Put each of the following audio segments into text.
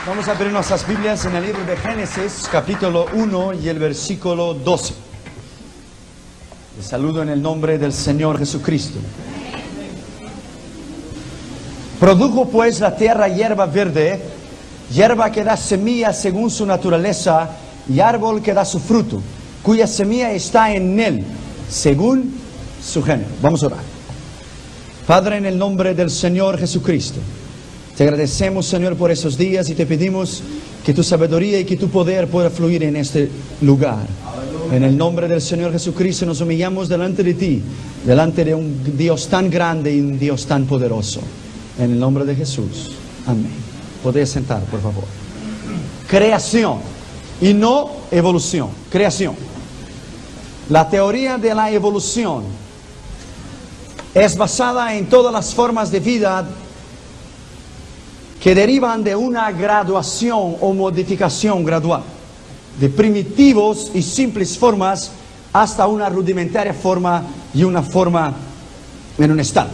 Vamos a abrir nuestras Biblias en el libro de Génesis, capítulo 1 y el versículo 12. Les saludo en el nombre del Señor Jesucristo. Produjo pues la tierra hierba verde, hierba que da semilla según su naturaleza, y árbol que da su fruto, cuya semilla está en él, según su género. Vamos a orar. Padre, en el nombre del Señor Jesucristo, te agradecemos, Señor, por esos días y te pedimos que tu sabiduría y que tu poder pueda fluir en este lugar. En el nombre del Señor Jesucristo nos humillamos delante de ti, delante de un Dios tan grande y un Dios tan poderoso. En el nombre de Jesús. Amén. Podéis sentar, por favor. Creación y no evolución. Creación. La teoría de la evolución es basada en todas las formas de vida que derivan de una graduación o modificación gradual, de primitivos y simples formas hasta una rudimentaria forma y una forma en un estado.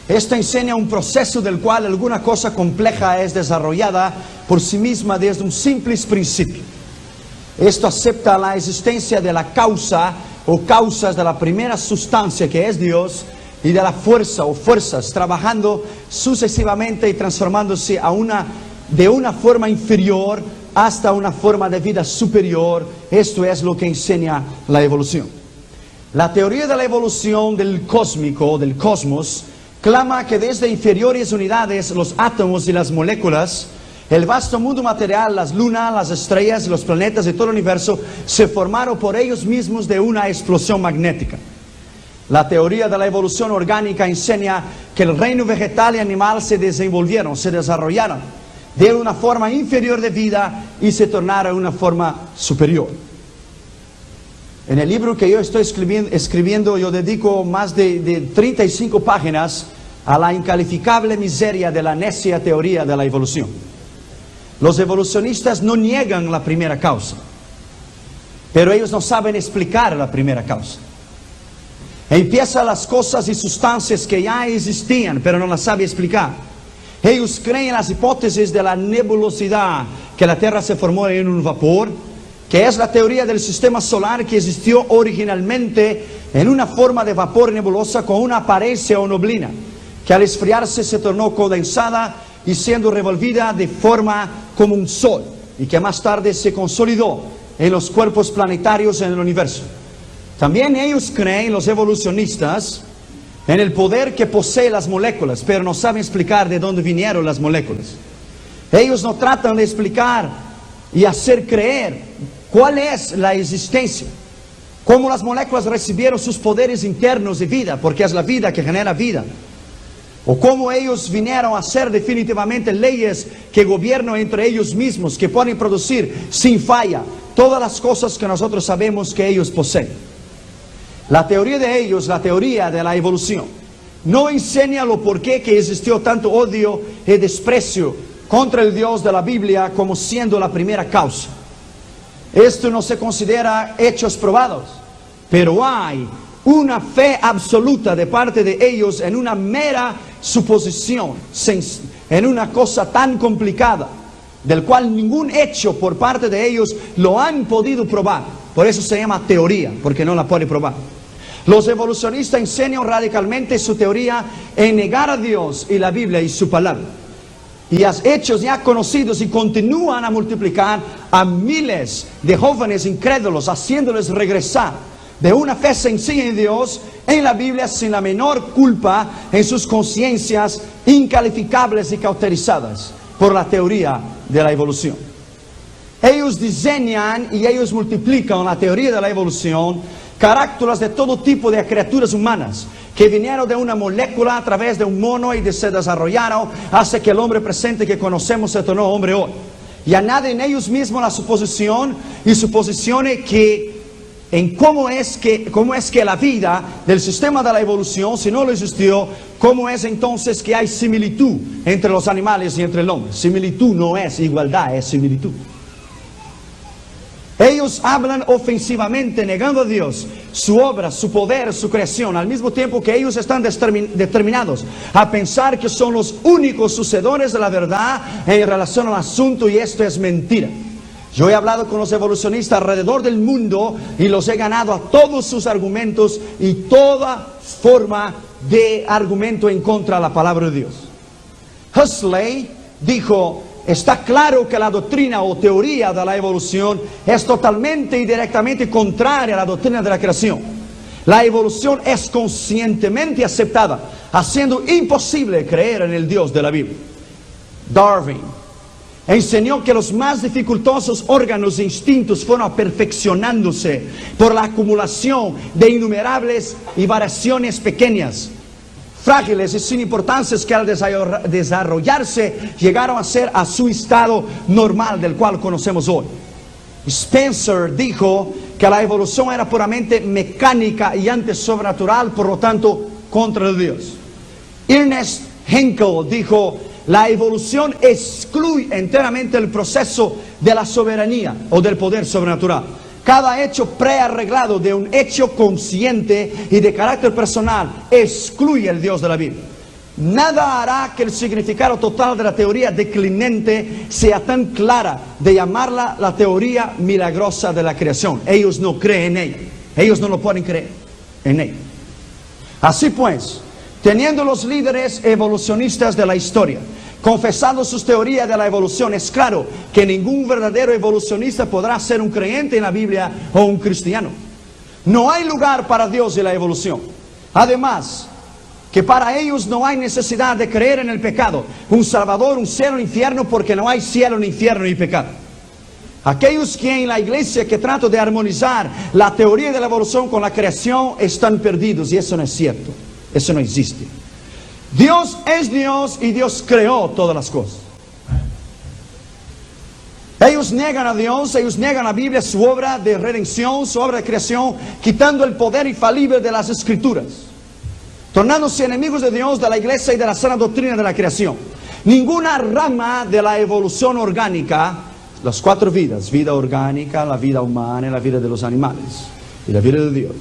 Esto enseña un proceso del cual alguna cosa compleja es desarrollada por sí misma desde un simple principio. Esto acepta la existencia de la causa o causas de la primera sustancia que es Dios, y de la fuerza o fuerzas trabajando sucesivamente y transformándose de una forma inferior hasta una forma de vida superior. Esto es lo que enseña la evolución. La teoría de la evolución del cósmico, del cosmos, clama que desde inferiores unidades, los átomos y las moléculas, el vasto mundo material, las lunas, las estrellas, los planetas y todo el universo se formaron por ellos mismos de una explosión magnética. La teoría de la evolución orgánica enseña que el reino vegetal y animal se desenvolvieron, se desarrollaron de una forma inferior de vida y se tornaron una forma superior. En el libro que yo estoy escribiendo, yo dedico más de 35 páginas a la incalificable miseria de la necia teoría de la evolución. Los evolucionistas no niegan la primera causa, pero ellos no saben explicar la primera causa. Empieza las cosas y sustancias que ya existían, pero no las sabe explicar. Ellos creen en las hipótesis de la nebulosidad, que la Tierra se formó en un vapor, que es la teoría del sistema solar que existió originalmente en una forma de vapor nebulosa con una apariencia o neblina, que al enfriarse se tornó condensada y siendo revolvida de forma como un sol, y que más tarde se consolidó en los cuerpos planetarios en el universo. También ellos creen, los evolucionistas, en el poder que poseen las moléculas, pero no saben explicar de dónde vinieron las moléculas. Ellos no tratan de explicar y hacer creer cuál es la existencia, cómo las moléculas recibieron sus poderes internos de vida, porque es la vida que genera vida, o cómo ellos vinieron a ser definitivamente leyes que gobiernan entre ellos mismos, que pueden producir sin falla todas las cosas que nosotros sabemos que ellos poseen. La teoría de ellos, la teoría de la evolución, no enseña lo por qué que existió tanto odio y desprecio contra el Dios de la Biblia como siendo la primera causa. Esto no se considera hechos probados, pero hay una fe absoluta de parte de ellos en una mera suposición, en una cosa tan complicada, del cual ningún hecho por parte de ellos lo han podido probar. Por eso se llama teoría, porque no la puede probar. Los evolucionistas enseñan radicalmente su teoría en negar a Dios y la Biblia y su palabra. Y los hechos ya conocidos y continúan a multiplicar a miles de jóvenes incrédulos, haciéndoles regresar de una fe sencilla en Dios, en la Biblia, sin la menor culpa en sus conciencias incalificables y cauterizadas por la teoría de la evolución. Ellos diseñan y ellos multiplican la teoría de la evolución, carácteres de todo tipo de criaturas humanas que vinieron de una molécula a través de un mono y se desarrollaron hasta que el hombre presente que conocemos se tornó hombre hoy. Y añaden ellos mismos la suposición y suposiciones que en cómo es que la vida del sistema de la evolución, si no lo existió, cómo es entonces que hay similitud entre los animales y entre el hombre. Similitud no es igualdad, es similitud. Ellos hablan ofensivamente, negando a Dios, su obra, su poder, su creación, al mismo tiempo que ellos están determinados a pensar que son los únicos sucedores de la verdad en relación al asunto, y esto es mentira. Yo he hablado con los evolucionistas alrededor del mundo y los he ganado a todos sus argumentos y toda forma de argumento en contra de la palabra de Dios. Huxley dijo: está claro que la doctrina o teoría de la evolución es totalmente y directamente contraria a la doctrina de la creación. La evolución es conscientemente aceptada, haciendo imposible creer en el Dios de la Biblia. Darwin enseñó que los más dificultosos órganos e instintos fueron perfeccionándose por la acumulación de innumerables y variaciones pequeñas, frágiles y sin importancia, que al desarrollarse llegaron a ser a su estado normal, del cual conocemos hoy. Spencer dijo que la evolución era puramente mecánica y antes sobrenatural, por lo tanto contra Dios. Ernest Henkel dijo: la evolución excluye enteramente el proceso de la soberanía o del poder sobrenatural. Cada hecho prearreglado de un hecho consciente y de carácter personal excluye el Dios de la Biblia. Nada hará que el significado total de la teoría declinante sea tan clara de llamarla la teoría milagrosa de la creación. Ellos no creen en ella. Ellos no lo pueden creer en ella. Así pues, teniendo los líderes evolucionistas de la historia confesando sus teorías de la evolución, es claro que ningún verdadero evolucionista podrá ser un creyente en la Biblia o un cristiano. No hay lugar para Dios y la evolución. Además, que para ellos no hay necesidad de creer en el pecado, un salvador, un cielo, un infierno, porque no hay cielo, ni infierno, ni pecado. Aquellos que en la iglesia que tratan de armonizar la teoría de la evolución con la creación están perdidos, y eso no es cierto. Eso no existe. Dios es Dios y Dios creó todas las cosas. Ellos niegan a Dios, ellos niegan a la Biblia, su obra de redención, su obra de creación, quitando el poder infalible de las Escrituras, tornándose enemigos de Dios, de la iglesia y de la sana doctrina de la creación. Ninguna rama de la evolución orgánica, las 4 vidas, vida orgánica, la vida humana y la vida de los animales, y la vida de Dios.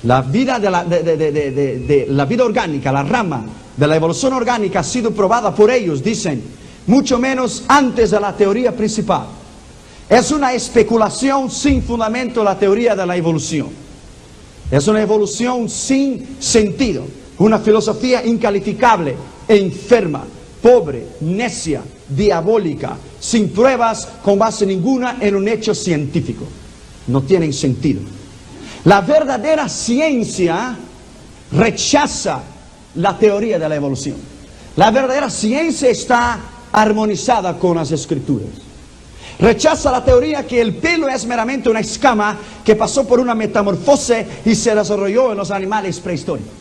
La vida la vida orgánica, la rama de la evolución orgánica ha sido probada por ellos, dicen, mucho menos antes de la teoría principal. Es una especulación sin fundamento la teoría de la evolución. Es una evolución sin sentido, una filosofía incalificable e enferma, pobre, necia, diabólica, sin pruebas con base ninguna en un hecho científico. No tienen sentido. La verdadera ciencia rechaza la teoría de la evolución. La verdadera ciencia está armonizada con las Escrituras. Rechaza la teoría que el pelo es meramente una escama que pasó por una metamorfosis y se desarrolló en los animales prehistóricos.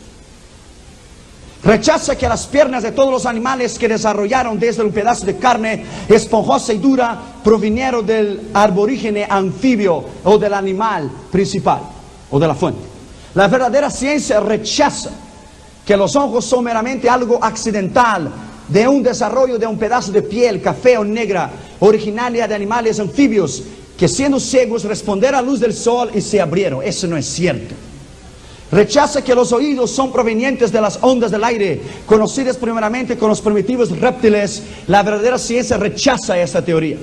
Rechaza que las piernas de todos los animales que desarrollaron desde un pedazo de carne esponjosa y dura provinieron del aborígene anfibio o del animal principal o de la fuente. La verdadera ciencia rechaza que los ojos son meramente algo accidental de un desarrollo de un pedazo de piel café o negra originaria de animales anfibios que, siendo ciegos, respondieron a la luz del sol y se abrieron. Eso no es cierto. Rechaza que los oídos son provenientes de las ondas del aire, conocidas primeramente con los primitivos reptiles. La verdadera ciencia rechaza esta teoría.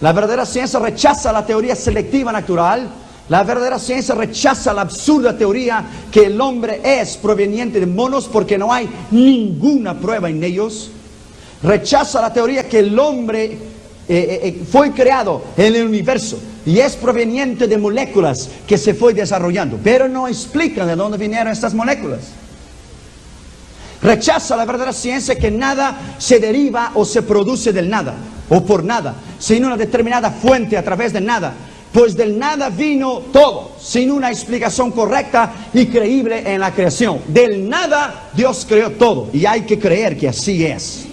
La verdadera ciencia rechaza la teoría selectiva natural. La verdadera ciencia rechaza la absurda teoría que el hombre es proveniente de monos, porque no hay ninguna prueba en ellos. Rechaza la teoría que el hombre fue creado en el universo y es proveniente de moléculas que se fue desarrollando, pero no explican de dónde vinieron estas moléculas. Rechaza la verdadera ciencia que nada se deriva o se produce del nada o por nada, sin una determinada fuente a través de nada. Pues del nada vino todo, sin una explicación correcta y creíble en la creación. Del nada Dios creó todo, y hay que creer que así es.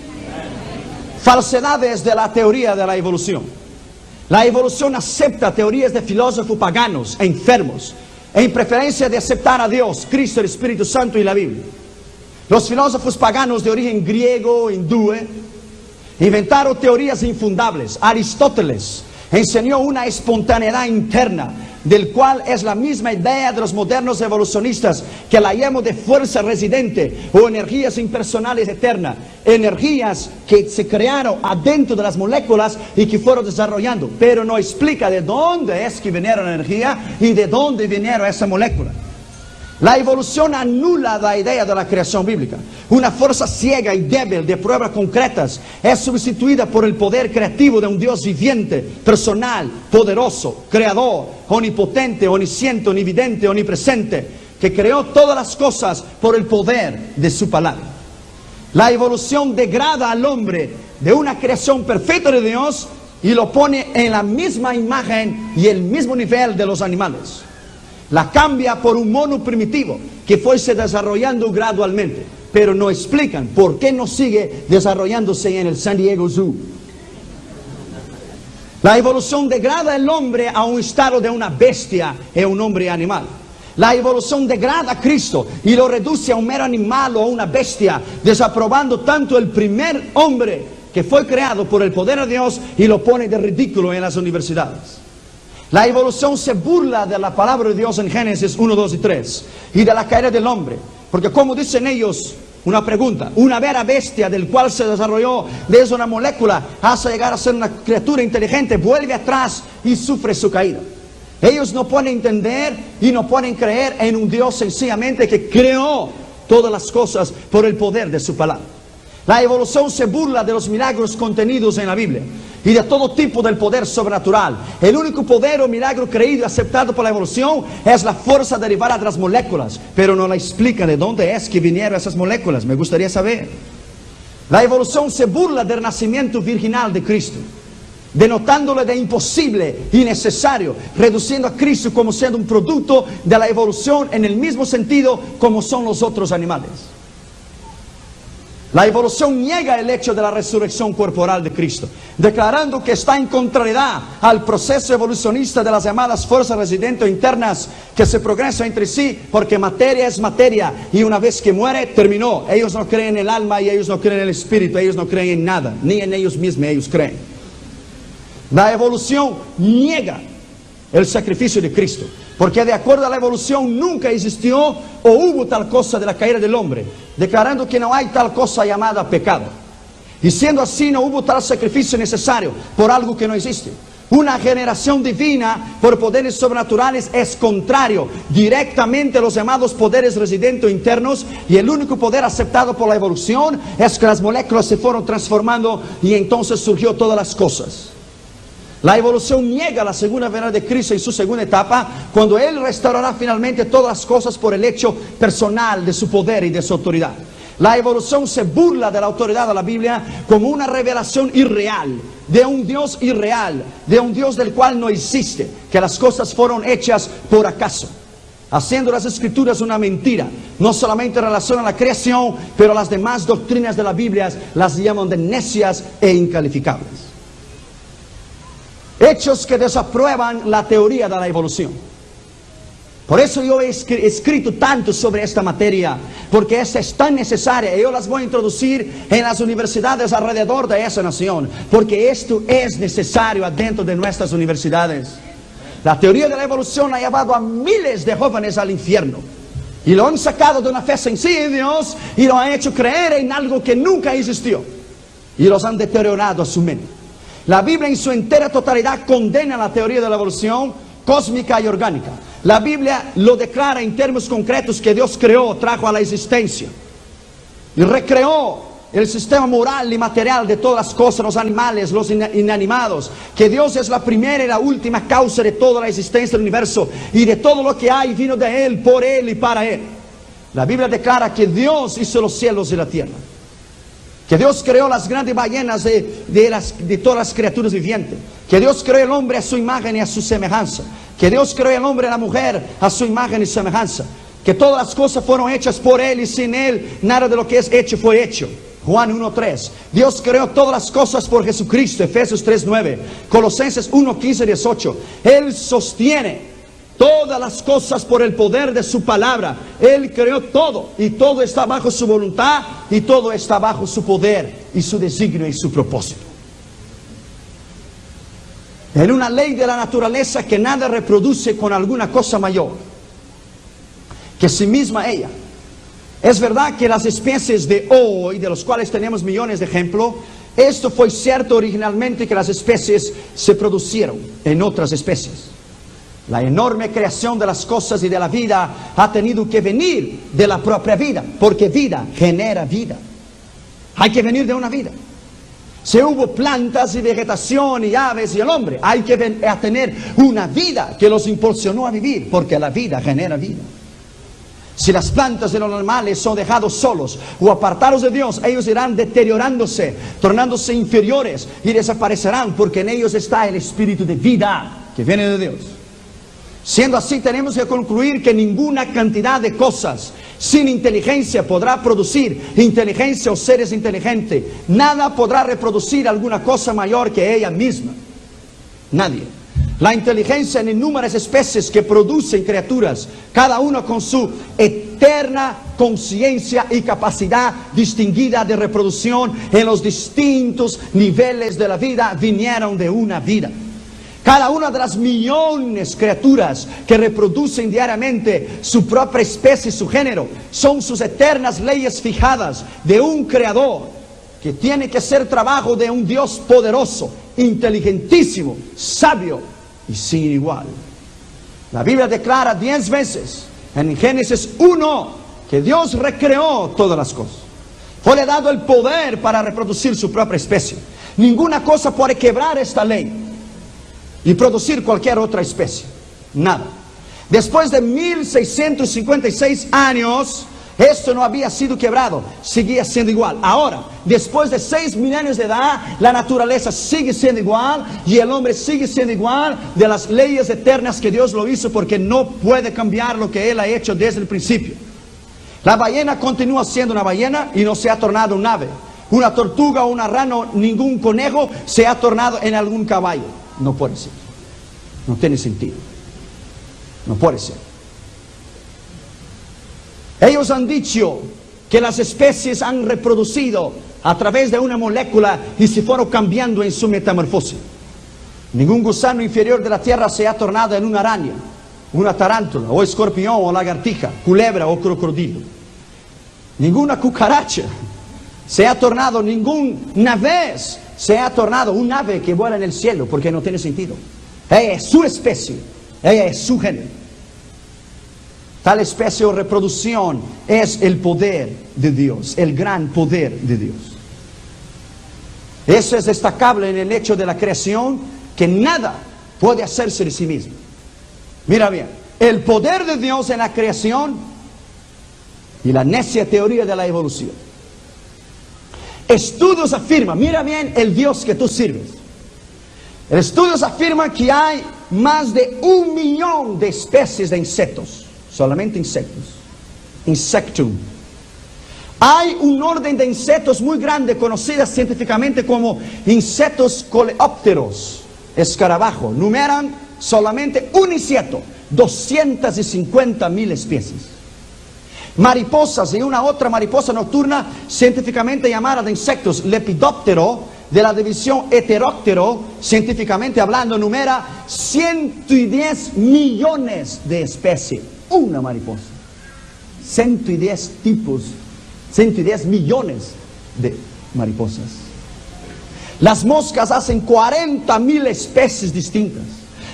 Falsedades de la teoría de la evolución. La evolución acepta teorías de filósofos paganos, enfermos, en preferencia de aceptar a Dios, Cristo, el Espíritu Santo y la Biblia. Los filósofos paganos de origen griego, hindú, inventaron teorías infundables. Aristóteles Enseñó una espontaneidad interna, del cual es la misma idea de los modernos evolucionistas, que la llamo de fuerza residente o energías impersonales eternas, energías que se crearon adentro de las moléculas y que fueron desarrollando, pero no explica de dónde es que vinieron la energía y de dónde vinieron esa molécula. La evolución anula la idea de la creación bíblica. Una fuerza ciega y débil de pruebas concretas es sustituida por el poder creativo de un Dios viviente, personal, poderoso, creador, omnipotente, omnisciente, omnividente, omnipresente, que creó todas las cosas por el poder de su palabra. La evolución degrada al hombre de una creación perfecta de Dios y lo pone en la misma imagen y el mismo nivel de los animales. La cambia por un mono primitivo que fuese desarrollando gradualmente, pero no explican por qué no sigue desarrollándose en el San Diego Zoo. La evolución degrada al hombre a un estado de una bestia y un hombre animal. La evolución degrada a Cristo y lo reduce a un mero animal o a una bestia, desaprobando tanto el primer hombre que fue creado por el poder de Dios y lo pone de ridículo en las universidades. La evolución se burla de la palabra de Dios en Génesis 1, 2 y 3 y de la caída del hombre, porque como dicen ellos, una pregunta, una vera bestia del cual se desarrolló desde una molécula hasta llegar a ser una criatura inteligente, vuelve atrás y sufre su caída. Ellos no pueden entender y no pueden creer en un Dios sencillamente que creó todas las cosas por el poder de su palabra. La evolución se burla de los milagros contenidos en la Biblia y de todo tipo del poder sobrenatural. El único poder o milagro creído y aceptado por la evolución es la fuerza derivada de las moléculas, pero no la explica de dónde es que vinieron esas moléculas. Me gustaría saber. La evolución se burla del nacimiento virginal de Cristo, denotándole de imposible y necesario, reduciendo a Cristo como siendo un producto de la evolución en el mismo sentido como son los otros animales. La evolución niega el hecho de la resurrección corporal de Cristo, declarando que está en contrariedad al proceso evolucionista de las llamadas fuerzas residentes internas que se progresan entre sí, porque materia es materia y una vez que muere, terminó. Ellos no creen en el alma y ellos no creen en el espíritu, ellos no creen en nada, ni en ellos mismos ellos creen. La evolución niega el sacrificio de Cristo, porque de acuerdo a la evolución nunca existió o hubo tal cosa de la caída del hombre, declarando que no hay tal cosa llamada pecado. Y siendo así, no hubo tal sacrificio necesario por algo que no existe. Una generación divina por poderes sobrenaturales es contrario directamente a los llamados poderes residentes internos, y el único poder aceptado por la evolución es que las moléculas se fueron transformando y entonces surgió todas las cosas. La evolución niega la segunda venida de Cristo en su segunda etapa, cuando Él restaurará finalmente todas las cosas por el hecho personal de su poder y de su autoridad. La evolución se burla de la autoridad de la Biblia como una revelación irreal, de un Dios irreal, de un Dios del cual no existe, que las cosas fueron hechas por acaso, haciendo las Escrituras una mentira, no solamente en relación a la creación, pero las demás doctrinas de la Biblia las llaman de necias e incalificables. Hechos que desaprueban la teoría de la evolución. Por eso yo he escrito tanto sobre esta materia, porque esta es tan necesaria, y yo las voy a introducir en las universidades alrededor de esa nación, porque esto es necesario adentro de nuestras universidades. La teoría de la evolución ha llevado a miles de jóvenes al infierno, y lo han sacado de una fe sencilla en Dios, y lo han hecho creer en algo que nunca existió, y los han deteriorado a su mente. La Biblia en su entera totalidad condena la teoría de la evolución cósmica y orgánica. La Biblia lo declara en términos concretos que Dios creó, trajo a la existencia y recreó el sistema moral y material de todas las cosas, los animales, los inanimados, que Dios es la primera y la última causa de toda la existencia del universo, y de todo lo que hay vino de Él, por Él y para Él. La Biblia declara que Dios hizo los cielos y la tierra, que Dios creó las grandes ballenas de todas las criaturas vivientes, que Dios creó el hombre a su imagen y a su semejanza, que Dios creó el hombre y la mujer a su imagen y semejanza, que todas las cosas fueron hechas por Él y sin Él nada de lo que es hecho fue hecho. Juan 1:3. Dios creó todas las cosas por Jesucristo. Efesios 3:9. Colosenses 1:15 y 18. Él sostiene todas las cosas por el poder de su palabra. Él creó todo, y todo está bajo su voluntad, y todo está bajo su poder y su designio y su propósito. En una ley de la naturaleza que nada reproduce con alguna cosa mayor que sí misma ella. Es verdad que las especies de hoy, de los cuales tenemos millones de ejemplos, esto fue cierto originalmente, que las especies se producieron en otras especies. La enorme creación de las cosas y de la vida ha tenido que venir de la propia vida, porque vida genera vida. Hay que venir de una vida. Si hubo plantas y vegetación y aves y el hombre, hay que tener una vida que los impulsionó a vivir, porque la vida genera vida. Si las plantas y los animales son dejados solos o apartados de Dios, ellos irán deteriorándose, tornándose inferiores y desaparecerán, porque en ellos está el espíritu de vida que viene de Dios. Siendo así, tenemos que concluir que ninguna cantidad de cosas sin inteligencia podrá producir inteligencia o seres inteligentes. Nada podrá reproducir alguna cosa mayor que ella misma. Nadie. La inteligencia en innumerables especies que producen criaturas, cada uno con su eterna conciencia y capacidad distinguida de reproducción en los distintos niveles de la vida, vinieron de una vida. Cada una de las millones de criaturas que reproducen diariamente su propia especie y su género son sus eternas leyes fijadas de un creador que tiene que ser trabajo de un Dios poderoso, inteligentísimo, sabio y sin igual. La Biblia declara 10 veces en Génesis 1 que Dios recreó todas las cosas. Fue dado el poder para reproducir su propia especie. Ninguna cosa puede quebrar esta ley y producir cualquier otra especie. Nada. Después de 1656 años, esto no había sido quebrado, seguía siendo igual. Ahora, después de 6 milenios de edad, la naturaleza sigue siendo igual y el hombre sigue siendo igual, de las leyes eternas que Dios lo hizo, porque no puede cambiar lo que Él ha hecho desde el principio. La ballena continúa siendo una ballena y no se ha tornado un ave. Una tortuga o una rana o ningún conejo se ha tornado en algún caballo. No puede ser. No tiene sentido. No puede ser. Ellos han dicho que las especies han reproducido a través de una molécula y se fueron cambiando en su metamorfosis. Ningún gusano inferior de la tierra se ha tornado en una araña, una tarántula, o escorpión, o lagartija, culebra o crocodilo. Ninguna cucaracha se ha tornado, ninguna vez se ha tornado un ave que vuela en el cielo, porque no tiene sentido. Ella es su especie, ella es su género. Tal especie o reproducción es el poder de Dios, el gran poder de Dios. Eso es destacable en el hecho de la creación, que nada puede hacerse de sí mismo. Mira bien, el poder de Dios en la creación y la necia teoría de la evolución. Estudios afirman, mira bien el Dios que tú sirves. Estudios afirman que hay más de 1 millón de especies de insectos. Solamente insectos. Insectum. Hay un orden de insectos muy grande, conocidas científicamente como insectos coleópteros, escarabajo. Numeran solamente un insecto, 250.000 especies. Mariposas y una otra mariposa nocturna, científicamente llamada de insectos, lepidóptero, de la división heteróptero, científicamente hablando, numera 110 millones de especies. Una mariposa. 110 tipos, 110 millones de mariposas. Las moscas hacen 40.000 especies distintas.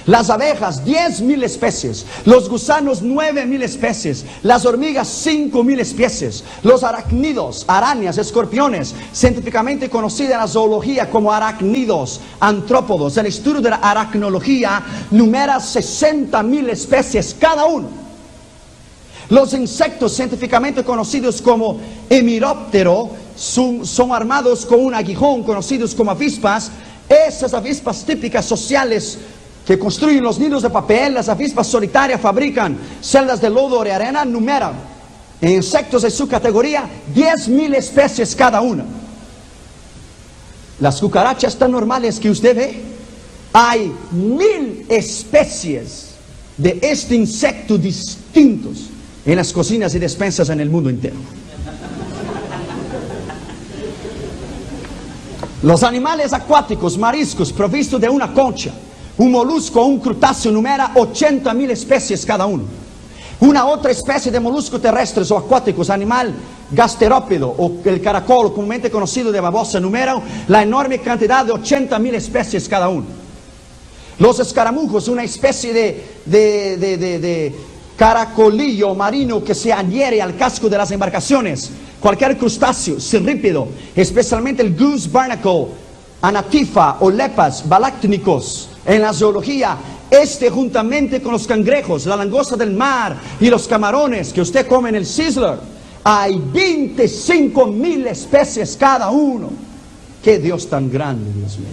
Las abejas, 10.000 especies. Los gusanos, 9.000 especies. Las hormigas, 5.000 especies. Los arácnidos, arañas, escorpiones, científicamente conocida en la zoología como arácnidos, antrópodos. El estudio de la aracnología numera 60.000 especies cada uno. Los insectos, científicamente conocidos como hemiróptero, son armados con un aguijón, conocidos como avispas. Esas avispas típicas sociales que construyen los nidos de papel, las avispas solitarias fabrican celdas de lodo o de arena, numeran en insectos de su categoría 10.000 especies cada una. Las cucarachas tan normales que usted ve, hay 1.000 especies de este insecto distintos en las cocinas y despensas en el mundo entero. Los animales acuáticos, mariscos, provistos de una concha, Un molusco o un crustáceo numera 80.000 especies cada uno. Una otra especie de moluscos terrestres o acuáticos, animal gasterópodo o el caracol comúnmente conocido de babosa, numeran la enorme cantidad de 80.000 especies cada uno. Los escaramujos, una especie de caracolillo marino que se adhiere al casco de las embarcaciones. Cualquier crustáceo, cirrípido, especialmente el goose barnacle, anatifa o lepas balácticos. En la zoología, juntamente con los cangrejos, la langosta del mar y los camarones que usted come en el Sizzler, hay 25.000 especies cada uno. ¡Qué Dios tan grande, Dios mío!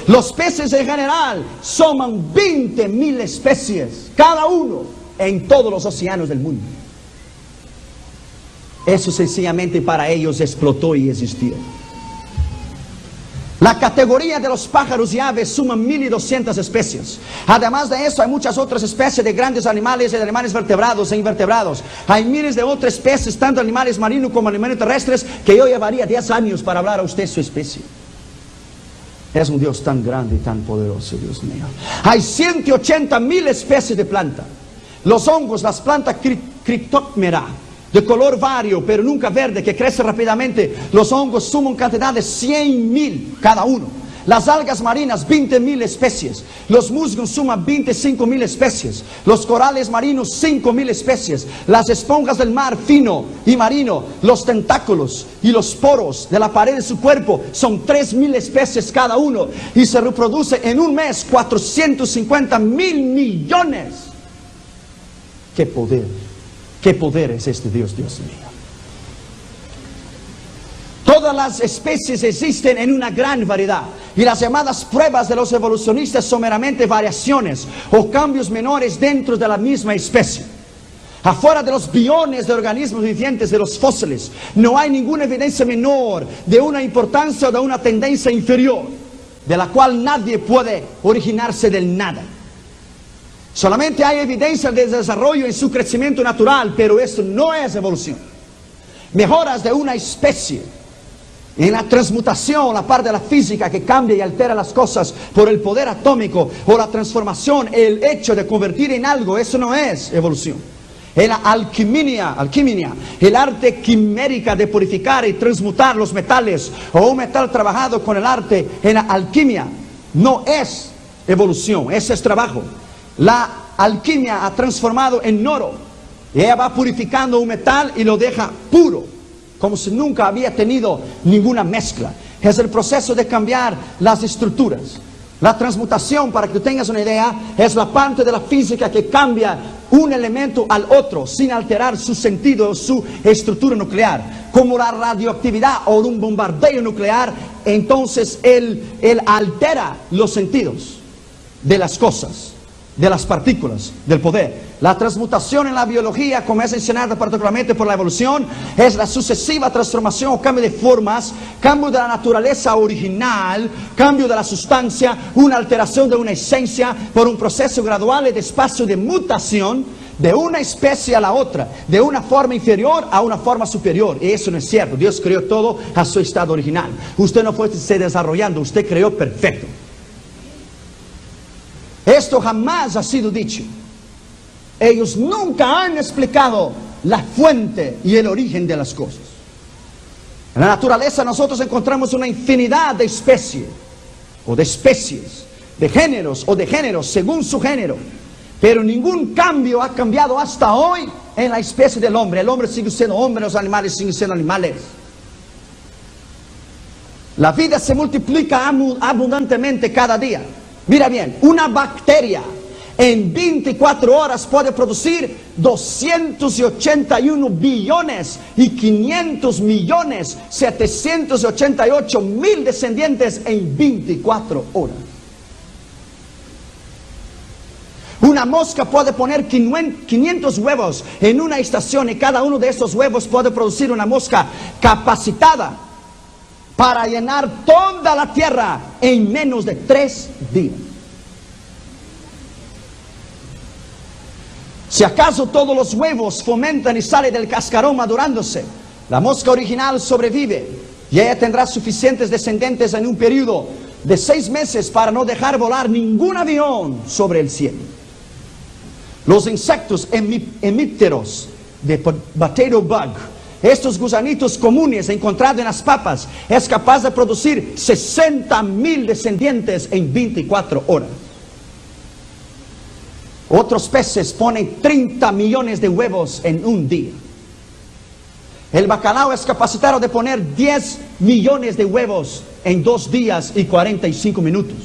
Los peces en general suman 20.000 especies cada uno en todos los océanos del mundo. Eso sencillamente para ellos explotó y existió. La categoría de los pájaros y aves suma 1.200 especies. Además de eso, hay muchas otras especies de grandes animales y de animales vertebrados e invertebrados. Hay miles de otras especies, tanto animales marinos como animales terrestres, que yo llevaría 10 años para hablar a usted de su especie. Es un Dios tan grande y tan poderoso, Dios mío. Hay 180.000 especies de planta. Los hongos, las plantas Cryptogamera, de color vario, pero nunca verde, que crece rápidamente. Los hongos suman cantidad de 100.000 cada uno. Las algas marinas, 20.000 especies. Los musgos suman 25.000 especies. Los corales marinos, 5.000 especies. Las esponjas del mar fino y marino, los tentáculos y los poros de la pared de su cuerpo son 3.000 especies cada uno. Y se reproduce en un mes 450.000 millones. ¡Qué poder! ¿Qué poder es este Dios, Dios mío? Todas las especies existen en una gran variedad. Y las llamadas pruebas de los evolucionistas son meramente variaciones o cambios menores dentro de la misma especie. Afuera de los billones de organismos vivientes de los fósiles, no hay ninguna evidencia menor de una importancia o de una tendencia inferior, de la cual nadie puede originarse del nada. Solamente hay evidencia de desarrollo en su crecimiento natural, pero esto no es evolución. Mejoras de una especie en la transmutación, la parte de la física que cambia y altera las cosas por el poder atómico o la transformación, el hecho de convertir en algo, eso no es evolución. En la alquimia, el arte quimérica de purificar y transmutar los metales o un metal trabajado con el arte en la alquimia, no es evolución, ese es trabajo. La alquimia ha transformado en oro. Y ella va purificando un metal y lo deja puro, como si nunca había tenido ninguna mezcla. Es el proceso de cambiar las estructuras. La transmutación, para que tú tengas una idea, es la parte de la física que cambia un elemento al otro sin alterar su sentido o su estructura nuclear. Como la radioactividad o un bombardeo nuclear, entonces él altera los sentidos de las cosas, de las partículas, del poder. La transmutación en la biología, como es enseñada particularmente por la evolución, es la sucesiva transformación o cambio de formas, cambio de la naturaleza original, cambio de la sustancia, una alteración de una esencia por un proceso gradual y despacio de mutación de una especie a la otra, de una forma inferior a una forma superior. Y eso no es cierto. Dios creó todo a su estado original. Usted no fue desarrollando, usted creó perfecto. Esto jamás ha sido dicho. Ellos nunca han explicado la fuente y el origen de las cosas. En la naturaleza nosotros encontramos una infinidad de especies, o de especies, de géneros o de géneros según su género. Pero ningún cambio ha cambiado hasta hoy en la especie del hombre. El hombre sigue siendo hombre, los animales siguen siendo animales. La vida se multiplica abundantemente cada día. Mira bien, una bacteria en 24 horas puede producir 281 billones y 500 millones 788 mil descendientes en 24 horas. Una mosca puede poner 500 huevos en una estación y cada uno de esos huevos puede producir una mosca capacitada para llenar toda la tierra en menos de 3 días. Si acaso todos los huevos fomentan y sale del cascarón madurándose, la mosca original sobrevive y ella tendrá suficientes descendientes en un periodo de 6 meses para no dejar volar ningún avión sobre el cielo. Los insectos hemípteros de potato bug, estos gusanitos comunes encontrados en las papas, es capaz de producir 60,000 descendientes en 24 horas. Otros peces ponen 30 millones de huevos en un día. El bacalao es capacitado de poner 10 millones de huevos en 2 días y 45 minutos.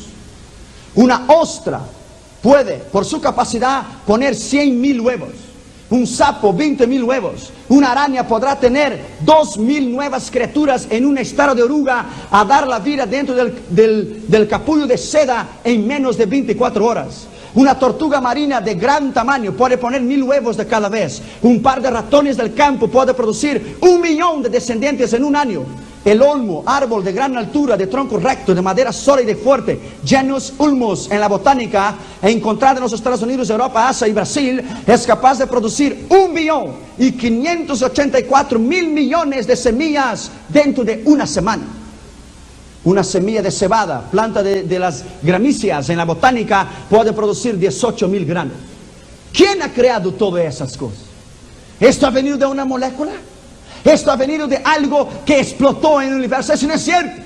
Una ostra puede, por su capacidad, poner 100,000 huevos. Un sapo, 20,000 huevos. Una araña podrá tener 2,000 nuevas criaturas en un estado de oruga a dar la vida dentro del capullo de seda en menos de 24 horas. Una tortuga marina de gran tamaño puede poner 1,000 huevos de cada vez. Un par de ratones del campo puede producir 1 millón de descendientes en un año. El olmo, árbol de gran altura, de tronco recto, de madera sólida y fuerte, Genus ulmus en la botánica, encontrado en los Estados Unidos, Europa, Asia y Brasil, es capaz de producir 1,584,000 millones de semillas dentro de una semana. Una semilla de cebada, planta de las gramíceas en la botánica, puede producir 18,000 granos. ¿Quién ha creado todas esas cosas? ¿Esto ha venido de una molécula? ¿Esto ha venido de algo que explotó en el universo? Eso no es cierto.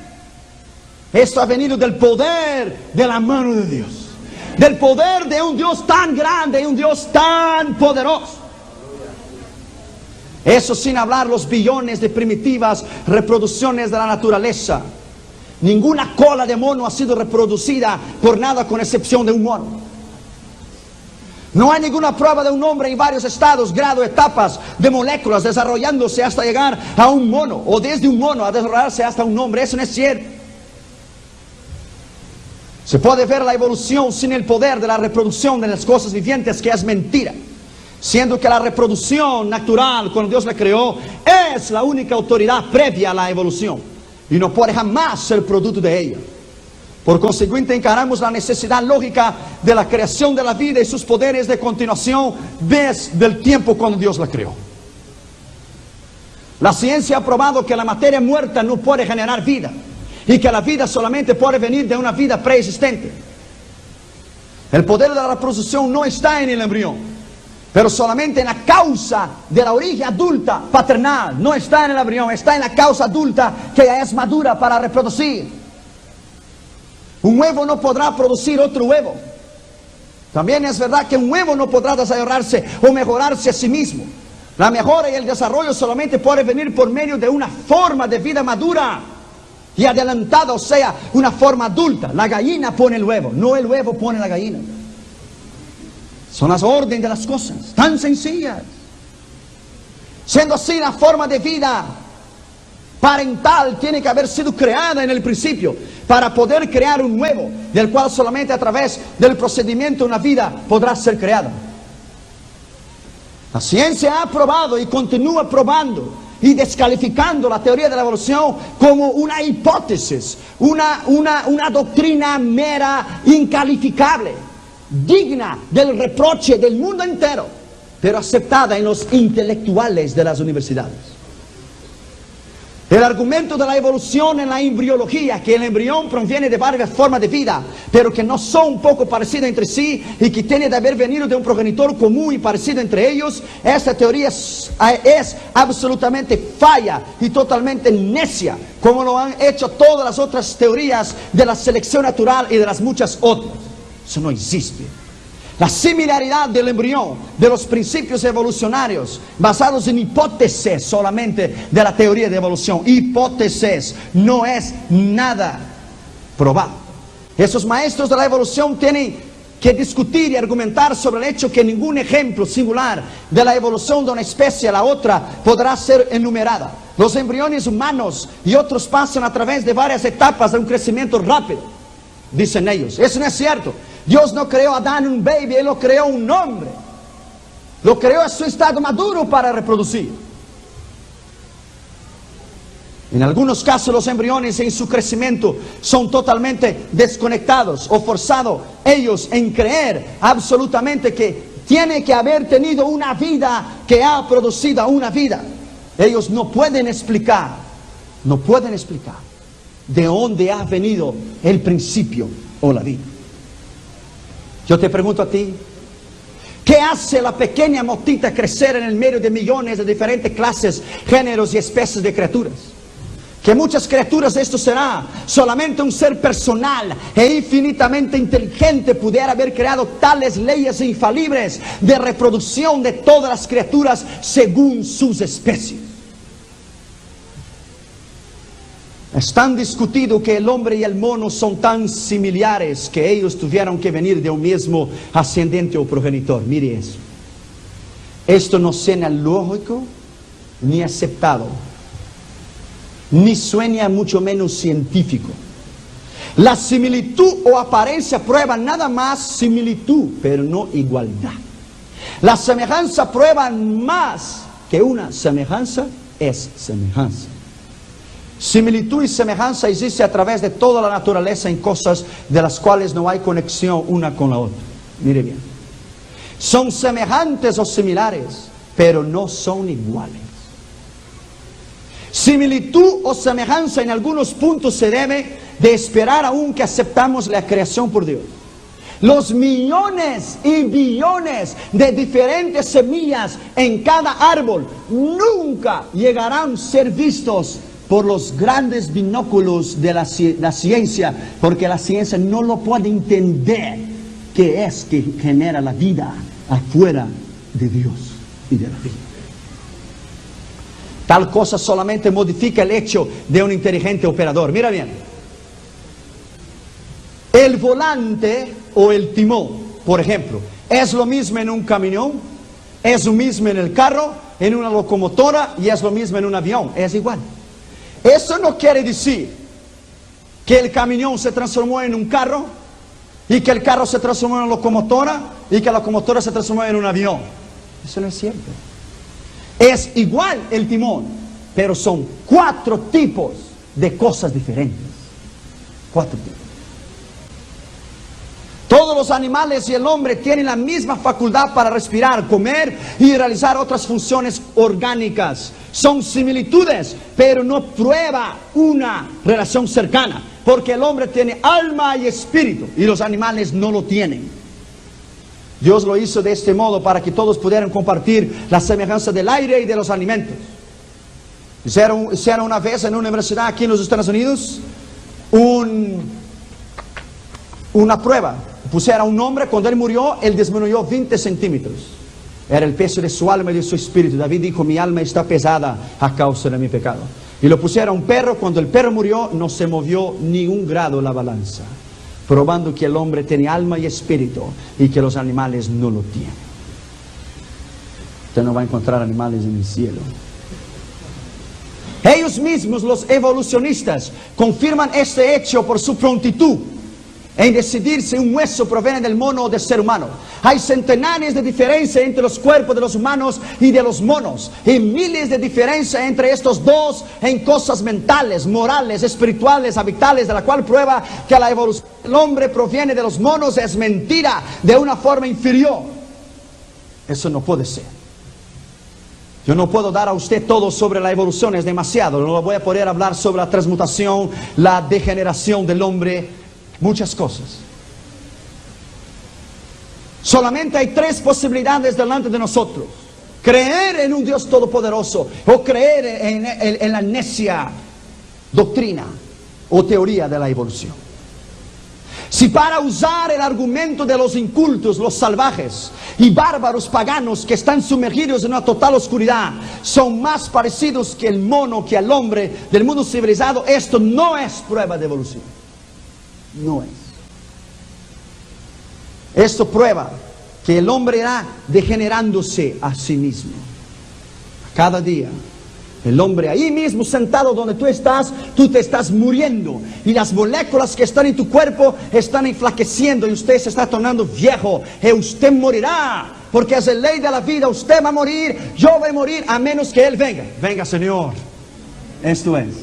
Esto ha venido del poder de la mano de Dios. Del poder de un Dios tan grande y un Dios tan poderoso. Eso sin hablar los billones de primitivas reproducciones de la naturaleza. Ninguna cola de mono ha sido reproducida por nada con excepción de un mono. No hay ninguna prueba de un hombre en varios estados, grados, etapas de moléculas desarrollándose hasta llegar a un mono, o desde un mono a desarrollarse hasta un hombre. Eso no es cierto. Se puede ver la evolución sin el poder de la reproducción de las cosas vivientes, que es mentira. Siendo que la reproducción natural, cuando Dios la creó, es la única autoridad previa a la evolución. Y no puede jamás ser producto de ella. Por consiguiente, encaramos la necesidad lógica de la creación de la vida y sus poderes de continuación desde el tiempo cuando Dios la creó. La ciencia ha probado que la materia muerta no puede generar vida, y que la vida solamente puede venir de una vida preexistente. El poder de la reproducción no está en el embrión, pero solamente en la causa de la origen adulta paternal. No está en el embrión, está en la causa adulta que ya es madura para reproducir. Un huevo no podrá producir otro huevo. También es verdad que un huevo no podrá desarrollarse o mejorarse a sí mismo. La mejora y el desarrollo solamente puede venir por medio de una forma de vida madura y adelantada, o sea, una forma adulta. La gallina pone el huevo, no el huevo pone la gallina. Son las órdenes de las cosas, tan sencillas. Siendo así, la forma de vida parental tiene que haber sido creada en el principio para poder crear un huevo, del cual solamente a través del procedimiento una vida podrá ser creada. La ciencia ha probado y continúa probando y descalificando la teoría de la evolución como una hipótesis, una doctrina mera, incalificable, digna del reproche del mundo entero, pero aceptada en los intelectuales de las universidades. El argumento de la evolución en la embriología, que el embrión proviene de varias formas de vida, pero que no son un poco parecidas entre sí y que tiene de haber venido de un progenitor común y parecido entre ellos, esta teoría es absolutamente falla y totalmente necia, como lo han hecho todas las otras teorías de la selección natural y de las muchas otras. Eso no existe. La similaridad del embrión, de los principios evolucionarios, basados en hipótesis solamente de la teoría de evolución. Hipótesis, no es nada probado. Esos maestros de la evolución tienen que discutir y argumentar sobre el hecho que ningún ejemplo singular de la evolución de una especie a la otra podrá ser enumerada. Los embriones humanos y otros pasan a través de varias etapas de un crecimiento rápido, dicen ellos. Eso no es cierto. Dios no creó a Adán un baby, Él lo creó un hombre. Lo creó en su estado maduro para reproducir. En algunos casos los embriones en su crecimiento son totalmente desconectados o forzados ellos en creer absolutamente que tiene que haber tenido una vida que ha producido una vida. Ellos no pueden explicar de dónde ha venido el principio o la vida. Yo te pregunto a ti, ¿qué hace la pequeña motita crecer en el medio de millones de diferentes clases, géneros y especies de criaturas? Que muchas criaturas esto será solamente un ser personal e infinitamente inteligente pudiera haber creado tales leyes infalibles de reproducción de todas las criaturas según sus especies. Es tan discutido que el hombre y el mono son tan similares que ellos tuvieron que venir de un mismo ascendente o progenitor. Mire eso. Esto no suena lógico ni aceptado, ni suena mucho menos científico. La similitud o apariencia prueba nada más similitud, pero no igualdad. La semejanza prueba más que una semejanza es semejanza. Similitud y semejanza existe a través de toda la naturaleza en cosas de las cuales no hay conexión una con la otra. Mire bien. Son semejantes o similares, pero no son iguales. Similitud o semejanza en algunos puntos se debe de esperar aún que aceptamos la creación por Dios. Los millones y billones de diferentes semillas en cada árbol nunca llegarán a ser vistos por los grandes binóculos de la ciencia, porque la ciencia no lo puede entender qué es que genera la vida afuera de Dios y de la vida. Tal cosa solamente modifica el hecho de un inteligente operador. Mira bien, el volante o el timón, por ejemplo, es lo mismo en un camión, es lo mismo en el carro, en una locomotora y es lo mismo en un avión, es igual. Eso no quiere decir que el camión se transformó en un carro y que el carro se transformó en una locomotora y que la locomotora se transformó en un avión. Eso no es cierto. Es igual el timón, pero son 4 tipos de cosas diferentes. 4 tipos. Todos los animales y el hombre tienen la misma facultad para respirar, comer y realizar otras funciones orgánicas. Son similitudes, pero no prueba una relación cercana, porque el hombre tiene alma y espíritu y los animales no lo tienen. Dios lo hizo de este modo para que todos pudieran compartir la semejanza del aire y de los alimentos. Hicieron una vez en una universidad aquí en los Estados Unidos una prueba. Pusieron a un hombre, cuando él murió, él disminuyó 20 centímetros. Era el peso de su alma y de su espíritu. David dijo, mi alma está pesada a causa de mi pecado. Y lo pusieron a un perro, cuando el perro murió, no se movió ni un grado la balanza, probando que el hombre tiene alma y espíritu y que los animales no lo tienen. Usted no va a encontrar animales en el cielo. Ellos mismos, los evolucionistas, confirman este hecho por su prontitud en decidir si un hueso proviene del mono o del ser humano. Hay centenares de diferencia entre los cuerpos de los humanos y de los monos, y miles de diferencia entre estos dos en cosas mentales, morales, espirituales, habitales, de la cual prueba que la evolución del hombre proviene de los monos es mentira de una forma inferior. Eso no puede ser. Yo no puedo dar a usted todo sobre la evolución, es demasiado. No voy a poder hablar sobre la transmutación, la degeneración del hombre, muchas cosas. Solamente hay 3 posibilidades delante de nosotros: creer en un Dios todopoderoso o creer en la necia doctrina o teoría de la evolución. Si para usar el argumento de los incultos, los salvajes y bárbaros paganos que están sumergidos en una total oscuridad son más parecidos que el mono, que al hombre del mundo civilizado, esto no es prueba de evolución. No es. Esto prueba que el hombre irá degenerándose a sí mismo. Cada día, el hombre ahí mismo sentado donde tú te estás muriendo. Y las moléculas que están en tu cuerpo están enflaqueciendo y usted se está tornando viejo. Y usted morirá, porque es la ley de la vida. Usted va a morir, yo voy a morir, a menos que Él venga. Venga, Señor. Esto es.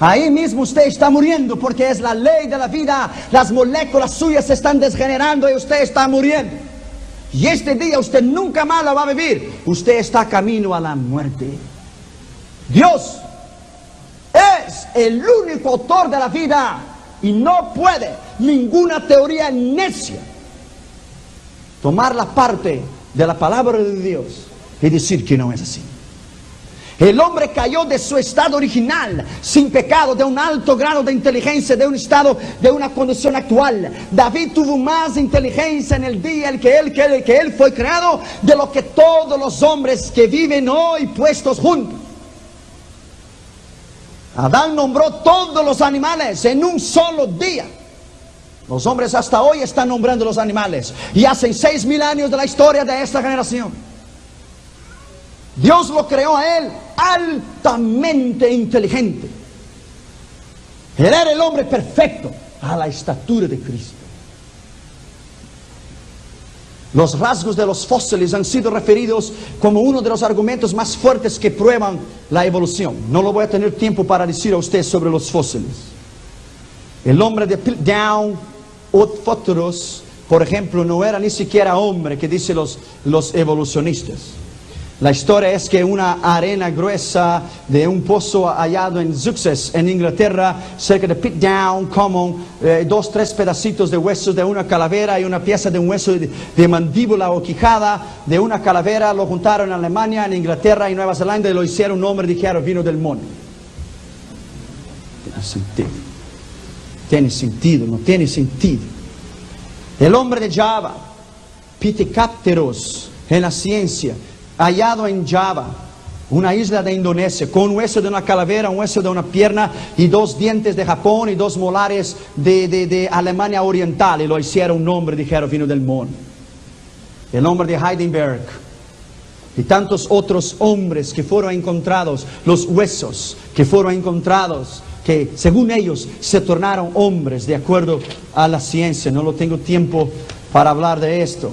Ahí mismo usted está muriendo, porque es la ley de la vida. Las moléculas suyas se están desgenerando y usted está muriendo. Y este día usted nunca más lo va a vivir. Usted está camino a la muerte. Dios es el único autor de la vida. Y no puede ninguna teoría necia tomar la parte de la palabra de Dios y decir que no es así. El hombre cayó de su estado original, sin pecado, de un alto grado de inteligencia, de un estado, de una condición actual. David tuvo más inteligencia en el día en que él fue creado, de lo que todos los hombres que viven hoy puestos juntos. Adán nombró todos los animales en un solo día. Los hombres hasta hoy están nombrando los animales. Y hace 6.000 años de la historia de esta generación. Dios lo creó a él altamente inteligente. Él era el hombre perfecto a la estatura de Cristo. Los rasgos de los fósiles han sido referidos como uno de los argumentos más fuertes que prueban la evolución. No lo voy a tener tiempo para decir a usted sobre los fósiles. El hombre de Piltdown, Otfoteros, por ejemplo, no era ni siquiera hombre, que dicen los evolucionistas. La historia es que una arena gruesa de un pozo hallado en Sussex, en Inglaterra, cerca de Piltdown Common, 2-3 pedacitos de huesos de una calavera y una pieza de un hueso de mandíbula o quijada de una calavera, lo juntaron en Alemania, en Inglaterra y Nueva Zelanda y lo hicieron un hombre, dijeron, vino del mono. Tiene sentido. Tiene sentido, no tiene sentido. El hombre de Java, Pithecanthropus, en la ciencia, hallado en Java, una isla de Indonesia, con un hueso de una calavera, un hueso de una pierna y 2 dientes de Japón y 2 molares de Alemania Oriental, y lo hicieron un hombre, dijeron, vino del mono. El hombre de Heidelberg y tantos otros hombres que fueron encontrados, los huesos que fueron encontrados, que según ellos se tornaron hombres de acuerdo a la ciencia. No lo tengo tiempo para hablar de esto.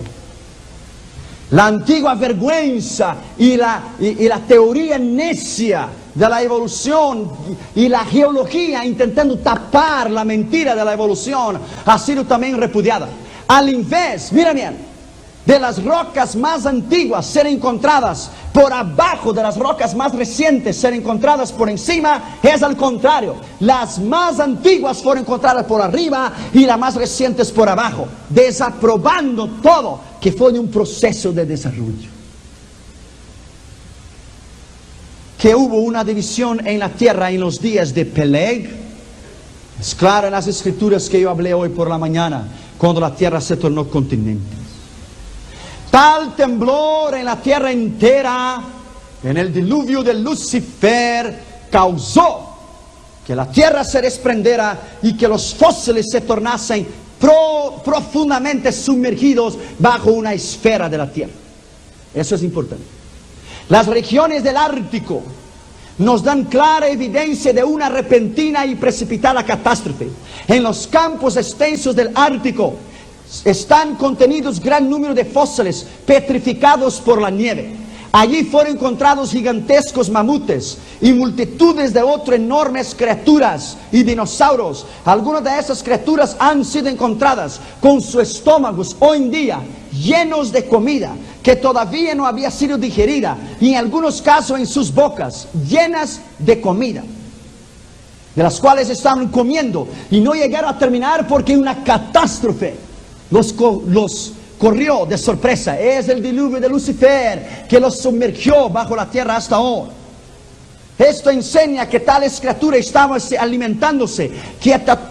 La antigua vergüenza y la teoría necia de la evolución y la geología intentando tapar la mentira de la evolución ha sido también repudiada. Al invés, mira bien, de las rocas más antiguas ser encontradas por abajo de las rocas más recientes ser encontradas por encima, es al contrario. Las más antiguas fueron encontradas por arriba y las más recientes por abajo, desaprobando todo que fue un proceso de desarrollo. Que hubo una división en la tierra en los días de Peleg, es claro en las escrituras que yo hablé hoy por la mañana, cuando la tierra se tornó continente. Tal temblor en la tierra entera, en el diluvio de Lucifer, causó que la tierra se desprendiera y que los fósiles se tornasen profundamente sumergidos bajo una esfera de la tierra. Eso es importante. Las regiones del Ártico nos dan clara evidencia de una repentina y precipitada catástrofe. En los campos extensos del Ártico están contenidos gran número de fósiles petrificados por la nieve. Allí fueron encontrados gigantescos mamutes y multitudes de otras enormes criaturas y dinosaurios. Algunas de esas criaturas han sido encontradas con sus estómagos hoy en día llenos de comida que todavía no había sido digerida, y en algunos casos en sus bocas llenas de comida, de las cuales estaban comiendo y no llegaron a terminar porque una catástrofe los corrió de sorpresa. Es el diluvio de Lucifer que los sumergió bajo la tierra hasta hoy. Esto enseña que tales criaturas estaban alimentándose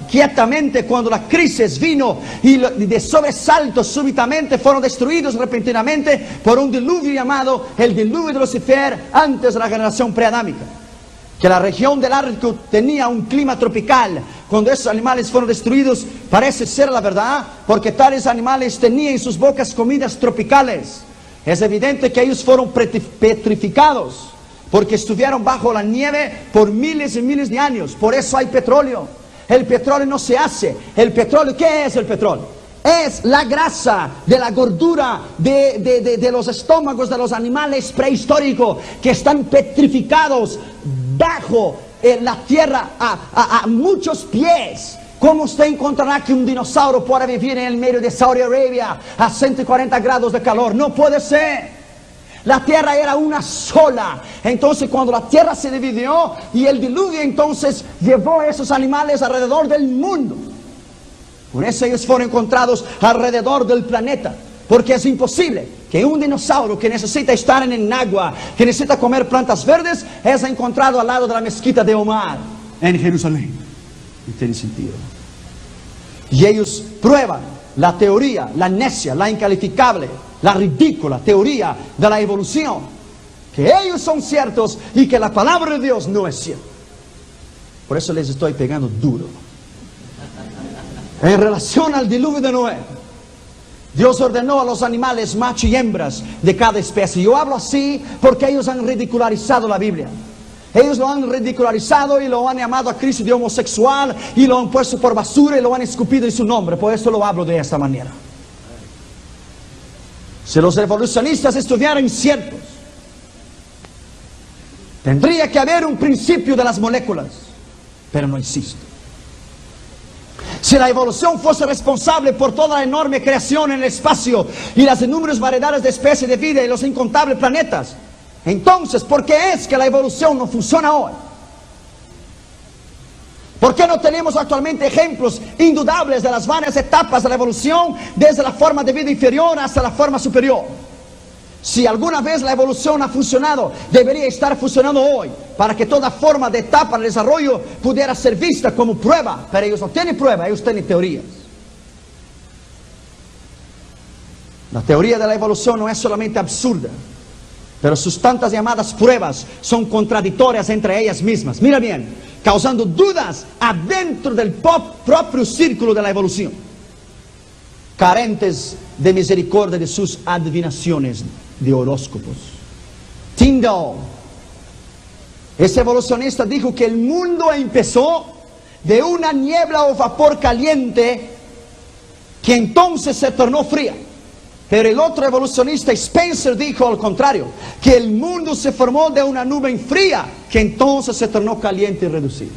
quietamente cuando la crisis vino, y de sobresalto súbitamente fueron destruidos repentinamente por un diluvio llamado el diluvio de Lucifer, antes de la generación preadámica. Que la región del Ártico tenía un clima tropical cuando esos animales fueron destruidos parece ser la verdad, porque tales animales tenían en sus bocas comidas tropicales. Es evidente que ellos fueron petrificados porque estuvieron bajo la nieve por miles y miles de años. Por eso hay petróleo. El petróleo no se hace. El petróleo, ¿qué es el petróleo? Es la grasa de la gordura de los estómagos de los animales prehistóricos que están petrificados bajo la tierra a muchos pies. ¿Cómo usted encontrará que un dinosaurio pueda vivir en el medio de Saudi Arabia a 140 grados de calor? No puede ser. La tierra era una sola. Entonces cuando la tierra se dividió y el diluvio entonces llevó a esos animales alrededor del mundo. Por eso ellos fueron encontrados alrededor del planeta. Porque es imposible que un dinosaurio que necesita estar en el agua, que necesita comer plantas verdes, es encontrado al lado de la mezquita de Omar en Jerusalén. No tiene sentido. Y ellos prueban la teoría, la necia, la incalificable, la ridícula teoría de la evolución, que ellos son ciertos y que la palabra de Dios no es cierta. Por eso les estoy pegando duro. En relación al diluvio de Noé, Dios ordenó a los animales macho y hembras de cada especie. Yo hablo así porque ellos han ridicularizado la Biblia. Ellos lo han ridicularizado y lo han llamado a Cristo de homosexual y lo han puesto por basura y lo han escupido en su nombre. Por eso lo hablo de esta manera. Si los evolucionistas estuvieran ciertos, tendría que haber un principio de las moléculas, pero no existe. Si la evolución fuese responsable por toda la enorme creación en el espacio y las innumerables variedades de especies de vida y los incontables planetas, entonces, ¿por qué es que la evolución no funciona hoy? ¿Por qué no tenemos actualmente ejemplos indudables de las varias etapas de la evolución, desde la forma de vida inferior hasta la forma superior? Si alguna vez la evolución ha funcionado, debería estar funcionando hoy, para que toda forma de etapa de desarrollo pudiera ser vista como prueba. Pero ellos no tienen prueba, ellos tienen teorías. La teoría de la evolución no es solamente absurda, pero sus tantas llamadas pruebas son contradictorias entre ellas mismas. Mira bien, causando dudas adentro del propio círculo de la evolución, carentes de misericordia de sus adivinaciones de horóscopos. Tyndall, ese evolucionista, dijo que el mundo empezó de una niebla o vapor caliente que entonces se tornó fría. Pero el otro evolucionista, Spencer, dijo al contrario, que el mundo se formó de una nube fría que entonces se tornó caliente y reducida.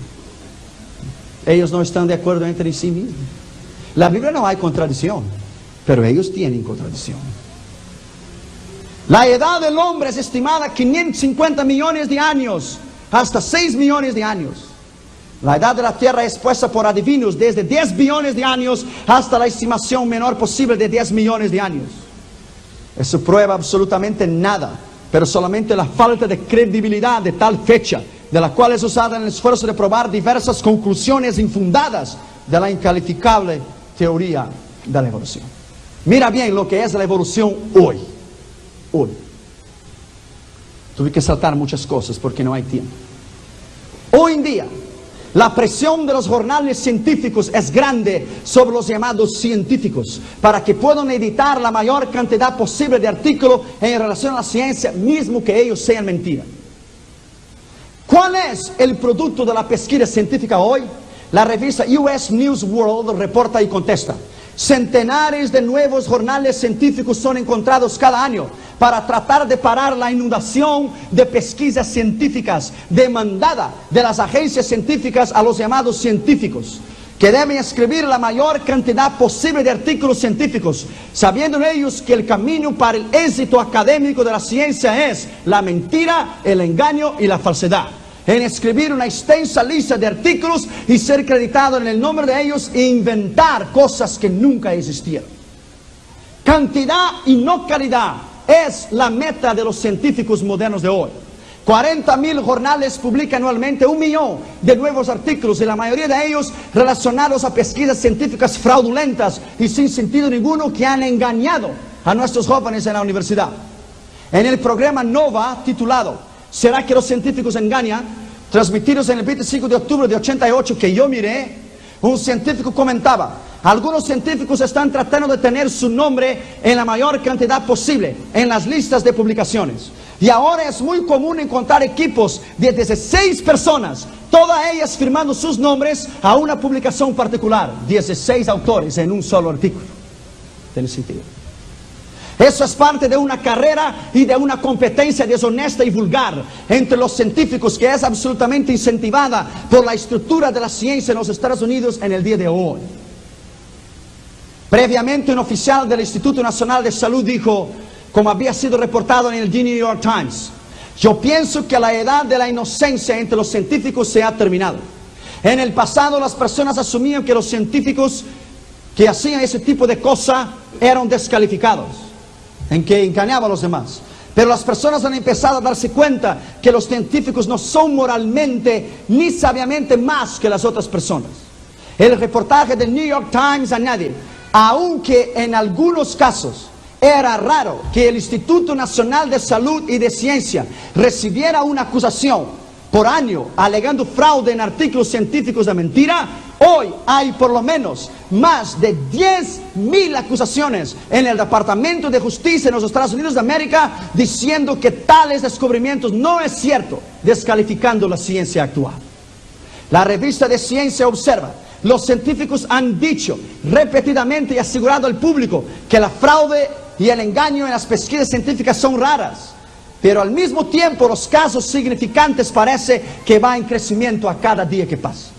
Ellos no están de acuerdo entre sí mismos. La Biblia no hay contradicción, pero ellos tienen contradicción. La edad del hombre es estimada 550 millones de años hasta 6 millones de años. La edad de la tierra es puesta por adivinos desde 10 billones de años hasta la estimación menor posible de 10 millones de años. Eso prueba absolutamente nada, pero solamente la falta de credibilidad de tal fecha, de la cual es usada en el esfuerzo de probar diversas conclusiones infundadas de la incalificable teoría de la evolución. Mira bien lo que es la evolución hoy. Hoy. Tuve que saltar muchas cosas porque no hay tiempo. Hoy en día, la presión de los jornales científicos es grande sobre los llamados científicos para que puedan editar la mayor cantidad posible de artículos en relación a la ciencia, mismo que ellos sean mentiras. ¿Cuál es el producto de la pesquisa científica hoy? La revista US News World reporta y contesta: centenares de nuevos jornales científicos son encontrados cada año para tratar de parar la inundación de pesquisas científicas demandada de las agencias científicas a los llamados científicos, que deben escribir la mayor cantidad posible de artículos científicos, sabiendo ellos que el camino para el éxito académico de la ciencia es la mentira, el engaño y la falsedad. En escribir una extensa lista de artículos y ser acreditado en el nombre de ellos e inventar cosas que nunca existieron. Cantidad y no calidad es la meta de los científicos modernos de hoy. 40.000 jornales publican anualmente 1 millón de nuevos artículos, y la mayoría de ellos relacionados a pesquisas científicas fraudulentas y sin sentido ninguno que han engañado a nuestros jóvenes en la universidad. En el programa Nova titulado ¿Será que los científicos engañan?, transmitidos en el 25 de octubre de 88, que yo miré, un científico comentaba: algunos científicos están tratando de tener su nombre en la mayor cantidad posible en las listas de publicaciones. Y ahora es muy común encontrar equipos de 16 personas, todas ellas firmando sus nombres a una publicación particular. 16 autores en un solo artículo. ¿Tiene sentido? Eso es parte de una carrera y de una competencia deshonesta y vulgar entre los científicos, que es absolutamente incentivada por la estructura de la ciencia en los Estados Unidos en el día de hoy. Previamente, un oficial del Instituto Nacional de Salud dijo: como había sido reportado en el The New York Times. Yo pienso que la edad de la inocencia entre los científicos se ha terminado. En el pasado las personas asumían que los científicos que hacían ese tipo de cosas eran descalificados, en que engañaban a los demás. Pero las personas han empezado a darse cuenta que los científicos no son moralmente ni sabiamente más que las otras personas. El reportaje del New York Times añade, aunque en algunos casos era raro que el Instituto Nacional de Salud y de Ciencia recibiera una acusación por año alegando fraude en artículos científicos de mentira, hoy hay por lo menos más de 10,000 acusaciones en el Departamento de Justicia en los Estados Unidos de América diciendo que tales descubrimientos no es cierto, descalificando la ciencia actual. La revista de Ciencia observa, los científicos han dicho repetidamente y asegurado al público que la fraude y el engaño en las pesquisas científicas son raras, pero al mismo tiempo los casos significantes parece que va en crecimiento a cada día que pasa.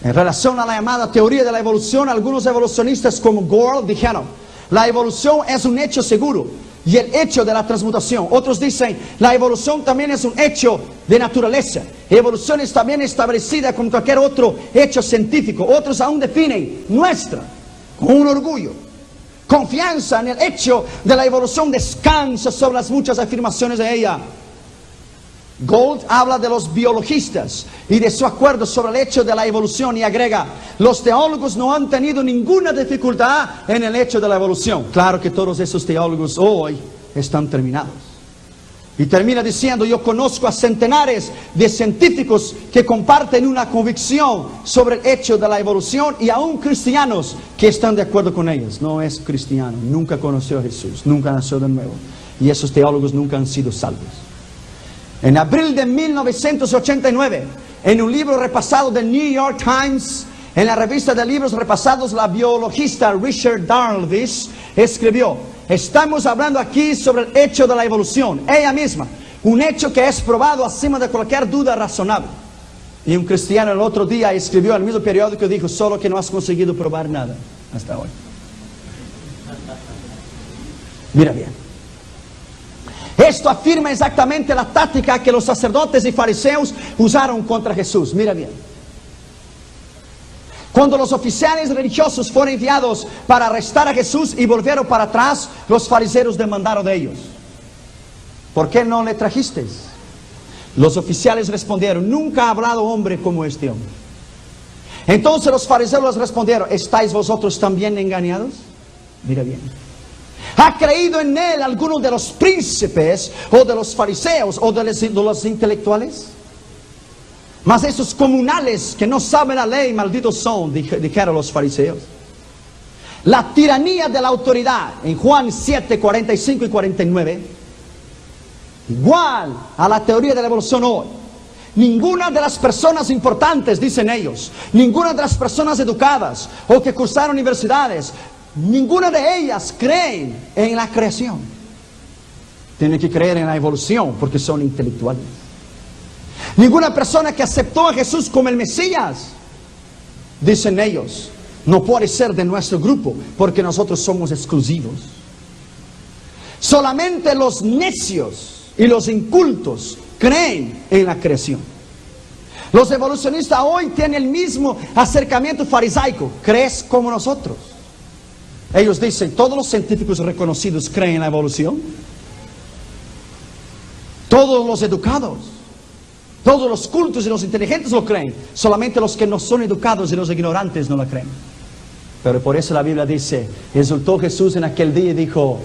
En relación a la llamada teoría de la evolución, algunos evolucionistas como Gore dijeron, la evolución es un hecho seguro y el hecho de la transmutación. Otros dicen, la evolución también es un hecho de naturaleza. Evolución es también establecida como cualquier otro hecho científico. Otros aún definen nuestra con un orgullo. Confianza en el hecho de la evolución descansa sobre las muchas afirmaciones de ella. Gold habla de los biologistas y de su acuerdo sobre el hecho de la evolución y agrega, los teólogos no han tenido ninguna dificultad en el hecho de la evolución. Claro que todos esos teólogos hoy están terminados. Y termina diciendo, yo conozco a centenares de científicos que comparten una convicción sobre el hecho de la evolución y aún cristianos que están de acuerdo con ellos. No es cristiano, nunca conoció a Jesús, nunca nació de nuevo. Y esos teólogos nunca han sido salvos. En abril de 1989, en un libro repasado del New York Times, en la revista de libros repasados, la biologista Richard Darvish escribió, estamos hablando aquí sobre el hecho de la evolución, ella misma, un hecho que es probado acima de cualquier duda razonable. Y un cristiano el otro día escribió en el mismo periódico y dijo, solo que no has conseguido probar nada hasta hoy. Mira bien. Esto afirma exactamente la táctica que los sacerdotes y fariseos usaron contra Jesús. Mira bien. Cuando los oficiales religiosos fueron enviados para arrestar a Jesús y volvieron para atrás, los fariseos demandaron de ellos, ¿por qué no le trajisteis? Los oficiales respondieron, nunca ha hablado hombre como este hombre. Entonces los fariseos les respondieron, ¿estáis vosotros también engañados? Mira bien. ¿Ha creído en él alguno de los príncipes o de los fariseos o de los intelectuales? Mas esos comunales que no saben la ley, malditos son, dijeron los fariseos. La tiranía de la autoridad, en Juan 7, 45 y 49, igual a la teoría de la evolución hoy. Ninguna de las personas importantes, dicen ellos, ninguna de las personas educadas o que cursaron universidades, ninguna de ellas creen en la creación. Tienen que creer en la evolución porque son intelectuales. Ninguna persona que aceptó a Jesús como el Mesías, dicen ellos, no puede ser de nuestro grupo porque nosotros somos exclusivos. Solamente los necios y los incultos creen en la creación. Los evolucionistas hoy tienen el mismo acercamiento farisaico. ¿Crees como nosotros? Ellos dicen, ¿todos los científicos reconocidos creen en la evolución? Todos los educados, todos los cultos y los inteligentes lo creen. Solamente los que no son educados y los ignorantes no lo creen. Pero por eso la Biblia dice, exultó Jesús en aquel día y dijo,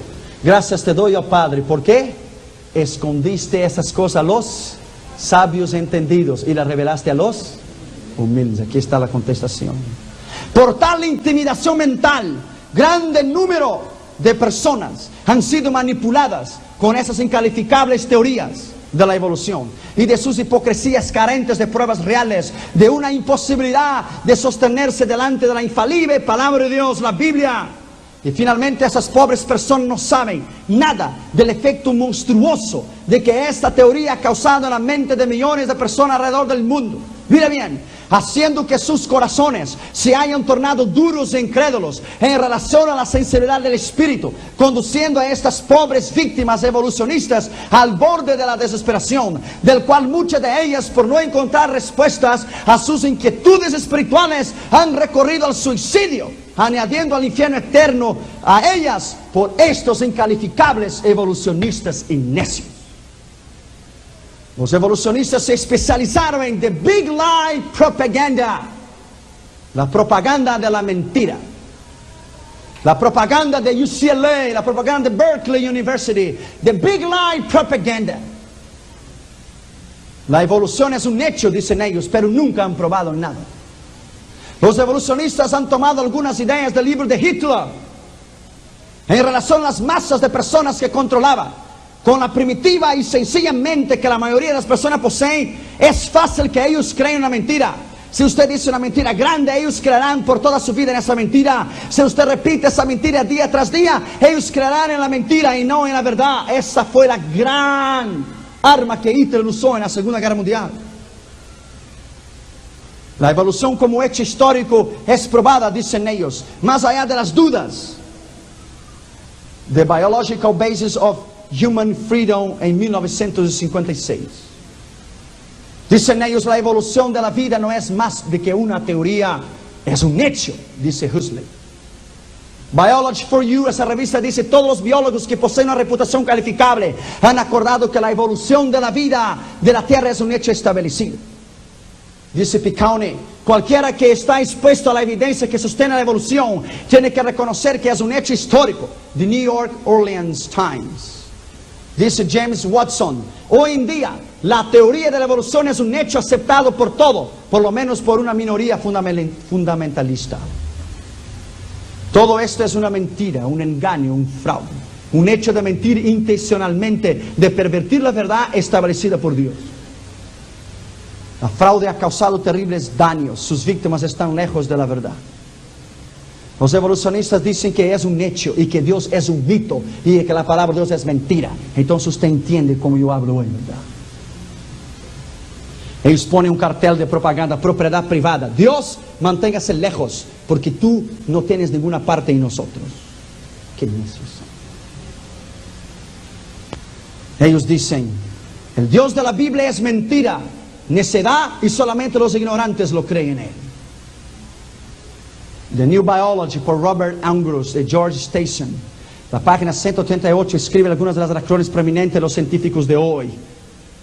gracias te doy, oh Padre. ¿Por qué? Escondiste esas cosas a los sabios entendidos y las revelaste a los humildes. Aquí está la contestación. Por tal intimidación mental, grande número de personas han sido manipuladas con esas incalificables teorías de la evolución y de sus hipocresías carentes de pruebas reales, de una imposibilidad de sostenerse delante de la infalible palabra de Dios, la Biblia. Y finalmente esas pobres personas no saben nada del efecto monstruoso de que esta teoría ha causado en la mente de millones de personas alrededor del mundo. Mira bien, haciendo que sus corazones se hayan tornado duros e incrédulos en relación a la sensibilidad del Espíritu, conduciendo a estas pobres víctimas evolucionistas al borde de la desesperación, del cual muchas de ellas, por no encontrar respuestas a sus inquietudes espirituales, han recorrido al suicidio, añadiendo al infierno eterno a ellas por estos incalificables evolucionistas y necios. Los evolucionistas se especializaron en the big lie propaganda, la propaganda de la mentira, la propaganda de UCLA, la propaganda de Berkeley University, the big lie propaganda. La evolución es un hecho, dicen ellos, pero nunca han probado nada. Los evolucionistas han tomado algunas ideas del libro de Hitler en relación a las masas de personas que controlaba. Con la primitiva y sencilla mente que la mayoría de las personas poseen, es fácil que ellos creen una mentira. Si usted dice una mentira grande, ellos creerán por toda su vida en esa mentira. Si usted repite esa mentira día tras día, ellos creerán en la mentira y no en la verdad. Esa fue la gran arma que Hitler usó en la Segunda Guerra Mundial. La evolución como hecho histórico es probada, dicen ellos, más allá de las dudas. The biological basis of Human Freedom en 1956. Dicen ellos, la evolución de la vida no es más de que una teoría, es un hecho, dice Huxley. Biology for You, esa revista dice, todos los biólogos que poseen una reputación calificable han acordado que la evolución de la vida de la Tierra es un hecho establecido. Dice Picaune, cualquiera que está expuesto a la evidencia que sostiene la evolución tiene que reconocer que es un hecho histórico. The New York Orleans Times. Dice James Watson, hoy en día la teoría de la evolución es un hecho aceptado por todo, por lo menos por una minoría fundamentalista. Todo esto es una mentira, un engaño, un fraude, un hecho de mentir intencionalmente, de pervertir la verdad establecida por Dios. La fraude ha causado terribles daños, sus víctimas están lejos de la verdad. Los evolucionistas dicen que es un hecho y que Dios es un mito y que la palabra de Dios es mentira. Entonces usted entiende cómo yo hablo hoy, ¿verdad? Ellos ponen un cartel de propaganda, propiedad privada. Dios, manténgase lejos porque tú no tienes ninguna parte en nosotros. Qué necios son. Ellos dicen, el Dios de la Biblia es mentira, necedad y solamente los ignorantes lo creen en él. The New Biology por Robert Angrus de George Station. La página 188 escribe algunas de las reacciones prominentes de los científicos de hoy,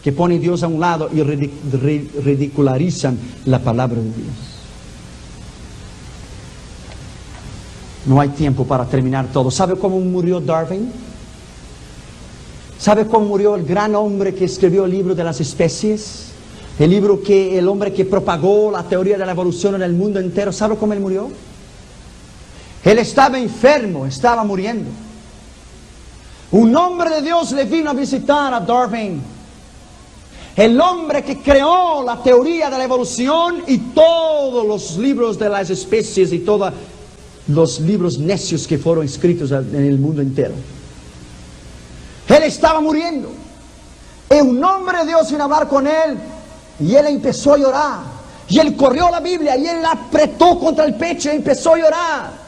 que ponen a Dios a un lado y ridicularizan la palabra de Dios. No hay tiempo para terminar todo. ¿Sabe cómo murió Darwin? ¿Sabe cómo murió el gran hombre que escribió el libro de las especies? El hombre que propagó la teoría de la evolución en el mundo entero. ¿Sabe cómo él murió? Él estaba enfermo, estaba muriendo. Un hombre de Dios le vino a visitar a Darwin. El hombre que creó la teoría de la evolución y todos los libros de las especies y todos los libros necios que fueron escritos en el mundo entero. Él estaba muriendo. Y un hombre de Dios vino a hablar con él. Y él empezó a llorar. Y él corrió la Biblia y él la apretó contra el pecho y empezó a llorar.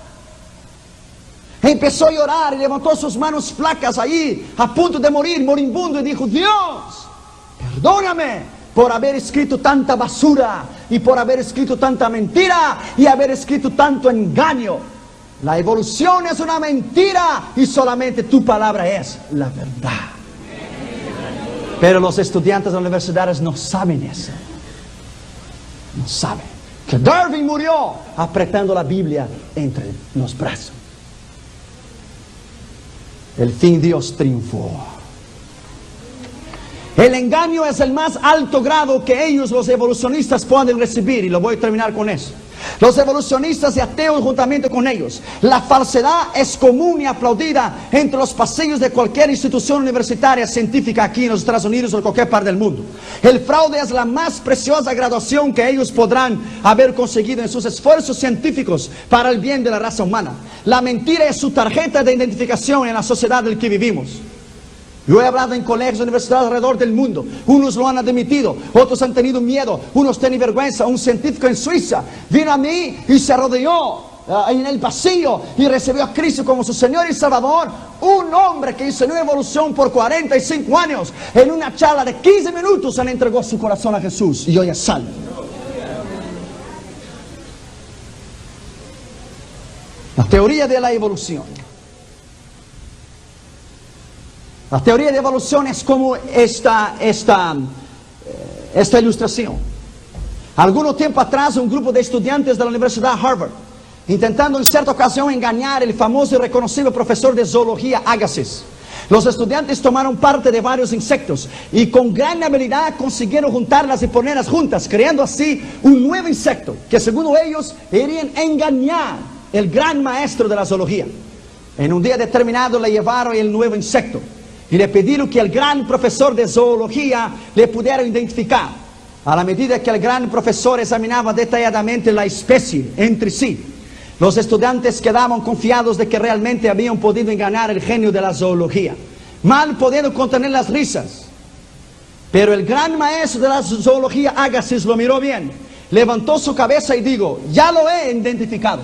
Empezó a llorar y levantó sus manos flacas ahí, a punto de morir, moribundo, y dijo, Dios, perdóname por haber escrito tanta basura y por haber escrito tanta mentira y haber escrito tanto engaño. La evolución es una mentira y solamente tu palabra es la verdad. Pero los estudiantes de las universidades no saben eso. No saben que Darwin murió apretando la Biblia entre los brazos. El fin Dios triunfó. El engaño es el más alto grado que ellos, los evolucionistas, pueden recibir. Y lo voy a terminar con eso. Los evolucionistas y ateos juntamente con ellos. La falsedad es común y aplaudida entre los pasillos de cualquier institución universitaria científica aquí en los Estados Unidos o en cualquier parte del mundo. El fraude es la más preciosa graduación que ellos podrán haber conseguido en sus esfuerzos científicos para el bien de la raza humana. La mentira es su tarjeta de identificación en la sociedad en la que vivimos. Yo he hablado en colegios, universidades alrededor del mundo. Unos lo han admitido, otros han tenido miedo, unos tienen vergüenza. Un científico en Suiza vino a mí y se arrodilló en el pasillo y recibió a Cristo como su Señor y Salvador. Un hombre que enseñó evolución por 45 años, en una charla de 15 minutos, le entregó su corazón a Jesús y hoy es salvo. La teoría de la evolución. La teoría de evolución es como esta ilustración. Algún tiempo atrás, un grupo de estudiantes de la Universidad de Harvard, intentando en cierta ocasión engañar el famoso y reconocido profesor de zoología Agassiz. Los estudiantes tomaron parte de varios insectos y con gran habilidad consiguieron juntarlas y ponerlas juntas, creando así un nuevo insecto que, según ellos, irían a engañar el gran maestro de la zoología. En un día determinado le llevaron el nuevo insecto y le pidieron que el gran profesor de zoología le pudiera identificar. A la medida que el gran profesor examinaba detalladamente la especie entre sí, los estudiantes quedaban confiados de que realmente habían podido engañar el genio de la zoología, mal pudiendo contener las risas. Pero el gran maestro de la zoología, Agassiz, lo miró bien, levantó su cabeza y dijo: ya lo he identificado.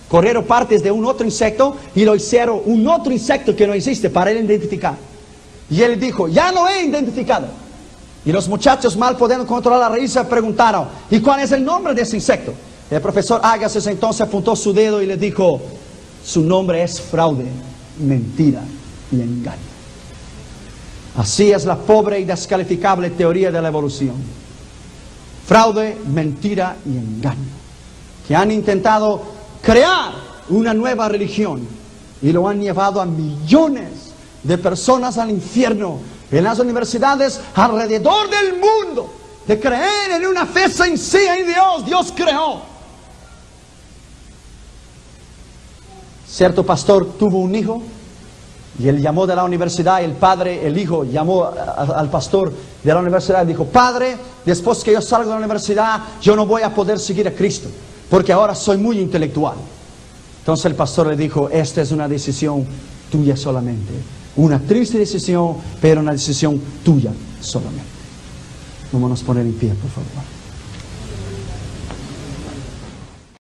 Corrieron partes de un otro insecto y lo hicieron un otro insecto que no existe para él identificar. Y él dijo: ya lo he identificado. Y los muchachos, mal pudiendo controlar la risa, preguntaron: ¿y cuál es el nombre de ese insecto? El profesor Agassiz entonces apuntó su dedo y le dijo: su nombre es fraude, mentira y engaño. Así es la pobre y descalificable teoría de la evolución. Fraude, mentira y engaño, que han intentado crear una nueva religión y lo han llevado a millones de personas al infierno en las universidades alrededor del mundo, de creer en una fe sencilla en Dios. Dios creó. Cierto pastor tuvo un hijo y él llamó de la universidad, el hijo llamó al pastor de la universidad y dijo: padre, después que yo salgo de la universidad, yo no voy a poder seguir a Cristo, porque ahora soy muy intelectual. Entonces el pastor le dijo: esta es una decisión tuya solamente. Una triste decisión, pero una decisión tuya solamente. Vámonos a poner en pie, por favor.